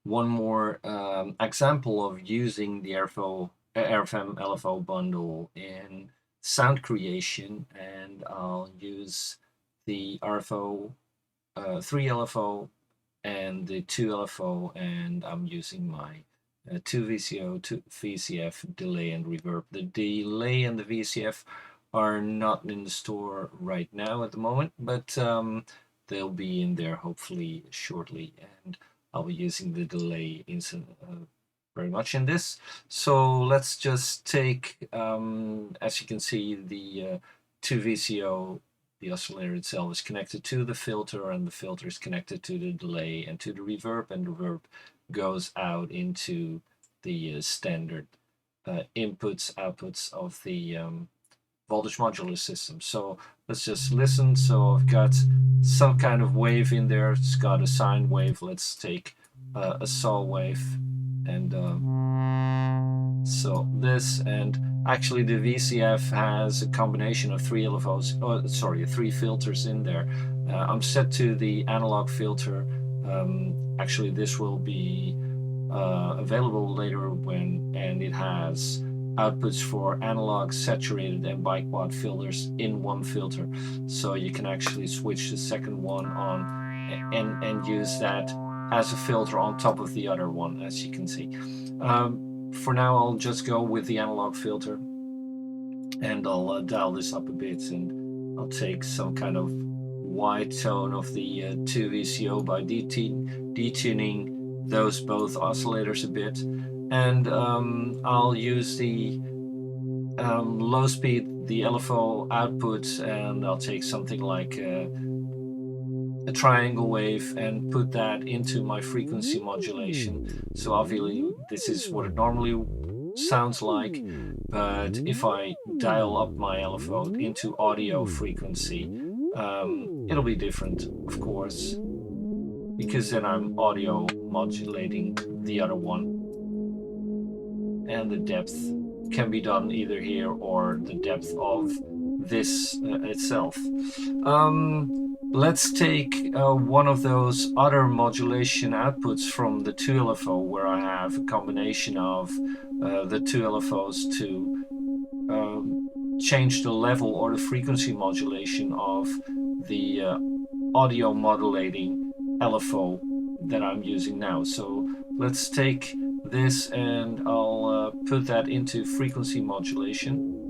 one more example of using the RFM LFO bundle in sound creation, and I'll use the RFO 3 LFO and the 2 LFO, and I'm using my 2 VCO, 2 VCF delay and reverb. The delay and the VCF are not in the store right now at the moment, but they'll be in there hopefully shortly, and I'll be using the delay very much in this. So let's just take, as you can see, the 2 VCO, the oscillator itself is connected to the filter, and the filter is connected to the delay and to the reverb, and the reverb goes out into the standard inputs, outputs of the voltage modular system. So let's just listen. So I've got some kind of wave in there. It's got a sine wave. Let's take a saw wave, and so this, and actually the VCF has a combination of 3 LFOs, three filters in there. I'm set to the analog filter. Actually this will be available later and it has outputs for analog, saturated and biquad filters in one filter. So you can actually switch the second one on and use that as a filter on top of the other one, as you can see. For now, I'll just go with the analog filter, and I'll dial this up a bit, and I'll take some kind of wide tone of the 2 VCO by detuning those both oscillators a bit, and I'll use the low speed, the LFO output, and I'll take something like a triangle wave and put that into my frequency modulation. So obviously this is what it normally sounds like, but if I dial up my LFO into audio frequency, it'll be different, of course, because then I'm audio modulating the other one, and the depth can be done either here or the depth of this itself. Let's take one of those other modulation outputs from the 2 LFO, where I have a combination of the 2 LFOs to change the level or the frequency modulation of the audio modulating LFO that I'm using now. So let's take this, and I'll put that into frequency modulation.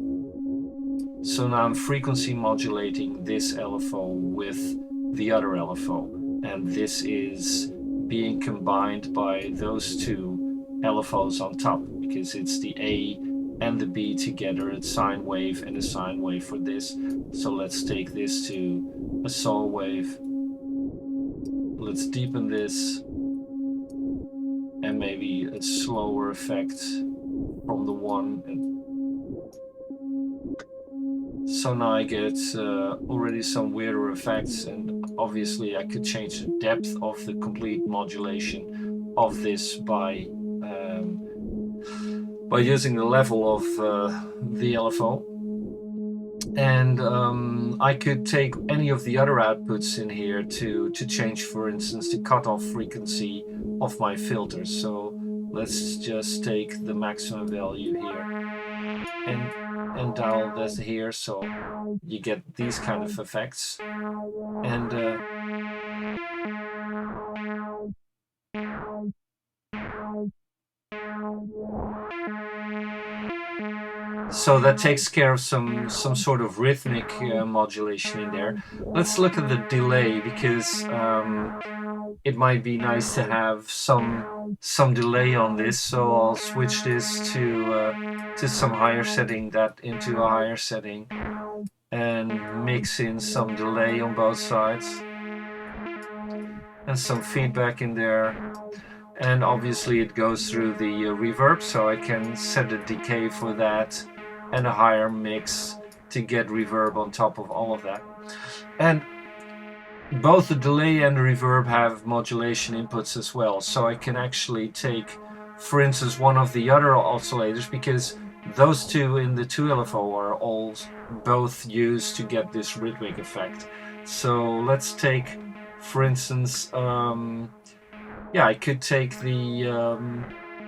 So now I'm frequency modulating this LFO with the other LFO, and this is being combined by those two LFOs on top, because it's the A and the B together, it's sine wave and a sine wave for this. So let's take this to a saw wave. Let's deepen this, and maybe a slower effect from the one. So now I get already some weirder effects, and obviously I could change the depth of the complete modulation of this by using the level of the LFO. And I could take any of the other outputs in here to change, for instance, the cutoff frequency of my filters. So let's just take the maximum value here and dial this here, so you get these kind of effects. And so that takes care of some sort of rhythmic modulation in there. Let's look at the delay, because it might be nice to have some delay on this. So I'll switch this to some higher setting, that into a higher setting, and mix in some delay on both sides and some feedback in there. And obviously it goes through the reverb, so I can set a decay for that and a higher mix to get reverb on top of all of that. And both the delay and the reverb have modulation inputs as well, so I can actually take, for instance, one of the other oscillators, because those two in the 2 LFO are all both used to get this rhythmic effect. So let's take, for instance, yeah, I could take the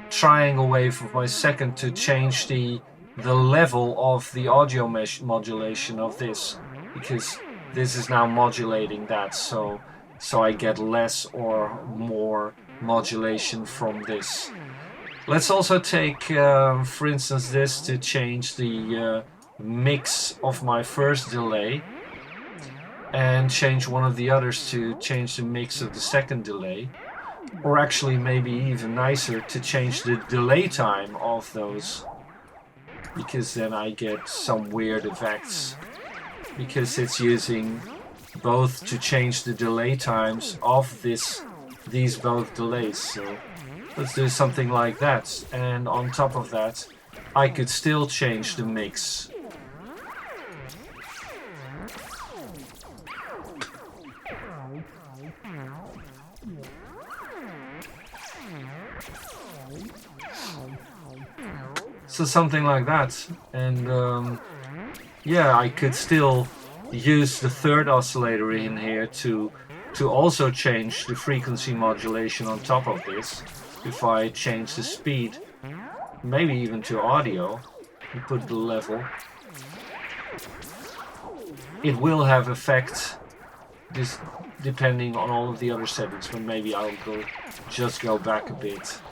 triangle wave of my second to change the level of the audio modulation of this, because this is now modulating that, so I get less or more modulation from this. Let's also take, for instance, this to change the mix of my first delay, and change one of the others to change the mix of the second delay. Or actually, maybe even nicer, to change the delay time of those, because then I get some weird effects, because it's using both to change the delay times of these both delays. So let's do something like that, and on top of that I could still change the mix. So something like that, and yeah, I could still use the third oscillator in here to also change the frequency modulation on top of this. If I change the speed, maybe even to audio, and put the level, it will have effect, this depending on all of the other settings, but maybe I'll just go back a bit.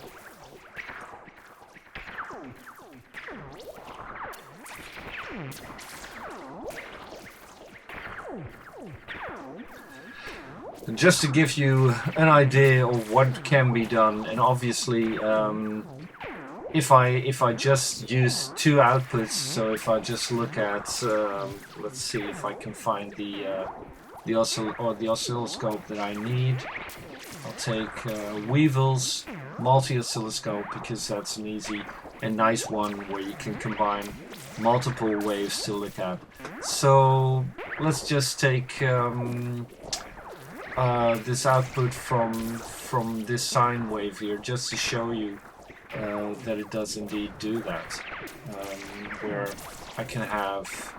Just to give you an idea of what can be done, and obviously if I just use two outputs, so if I just look at let's see if I can find the oscilloscope that I need. I'll take Weevil's multi-oscilloscope, because that's an easy and nice one where you can combine multiple waves to look at. So let's just take this output from this sine wave here, just to show you that it does indeed do that, where I can have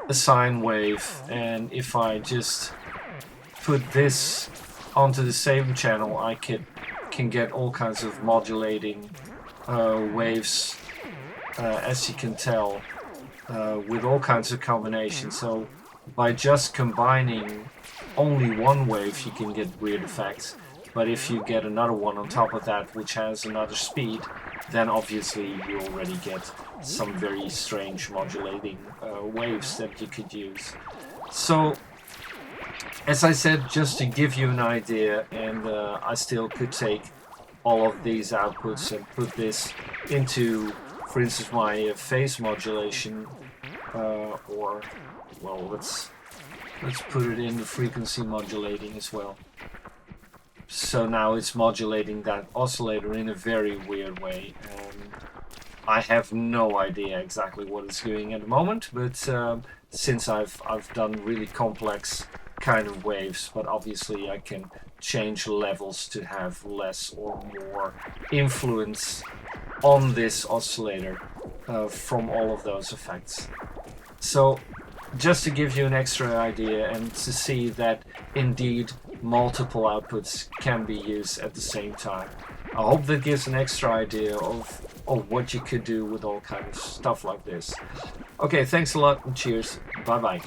a sine wave, and if I just put this onto the same channel, I can get all kinds of modulating waves, as you can tell, with all kinds of combinations. So by just combining only one wave, you can get weird effects, but if you get another one on top of that which has another speed, then obviously you already get some very strange modulating waves that you could use. So as I said, just to give you an idea, and I still could take all of these outputs and put this into, for instance, my phase modulation, or, well, let's put it in the frequency modulating as well. So now it's modulating that oscillator in a very weird way, and I have no idea exactly what it's doing at the moment, but since I've done really complex kind of waves, but obviously I can change levels to have less or more influence on this oscillator from all of those effects. So just to give you an extra idea, and to see that indeed multiple outputs can be used at the same time. I hope that gives an extra idea of what you could do with all kinds of stuff like this. Okay, thanks a lot and cheers. Bye bye.